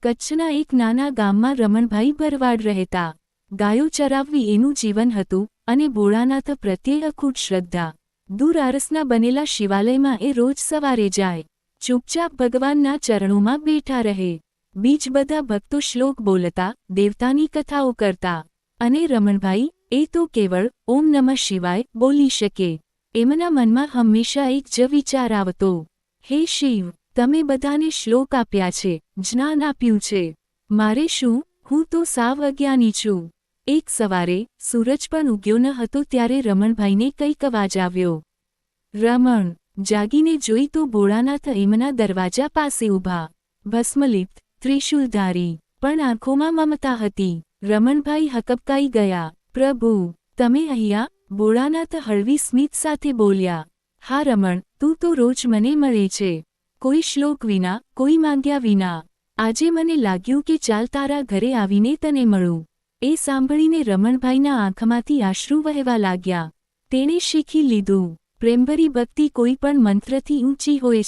કચ્છના એક નાના ગામમાં રમણભાઈ ભરવાડ રહેતા. ગાયો ચરાવવી એનું જીવન હતું અને ભોળાનાથ પ્રત્યે અખૂટ શ્રદ્ધા. દૂર આરસના બનેલા શિવાલયમાં એ રોજ સવારે જાય. ચૂપચાપ ભગવાનના ચરણોમાં બેઠા રહે. બીજ બધા ભક્તો શ્લોક બોલતા, દેવતાની કથાઓ કરતા. અને રમણભાઈ, એ તો કેવળ ઓમ નમઃ શિવાય બોલી શકે. એમના મનમાં હંમેશા એક જ વિચાર આવતો: હે શિવ, તમે બધાને શ્લોક આપ્યા છે, જ્ઞાન આપ્યું છે. મારે શું? હું તો સાવ અજ્ઞાની છું. એક સવારે સૂરજ પણ ઉગ્યો ન હતો ત્યારે રમણભાઈને કંઈક અવાજ આવ્યો. રમણ જાગીને જોઈ તો ભોળાનાથ એમના દરવાજા પાસે ઊભા. ભસ્મલિપ્ત, ત્રિશૂલધારી, પણ આંખોમાં મમતા હતી. રમણભાઈ હકબકાઈ ગયા. પ્રભુ, તમે અહીંયા? ભોળાનાથ હળવી સ્મિત સાથે બોલ્યા. હા રમણ, તું તો રોજ મને મળે છે. કોઈ શ્લોક વિના, કોઈ માંગ્યા વિના. આજે મને લાગ્યું કે ચાલ તારા ઘરે આવીને તને મળું. એ સાંભળીને રમણભાઈના આંખમાંથી આંસુ વહેવા લાગ્યા. તેણે શીખી લીધું, પ્રેમભરી ભક્તિ કોઈ પણ મંત્રથી ઊંચી હોય છે.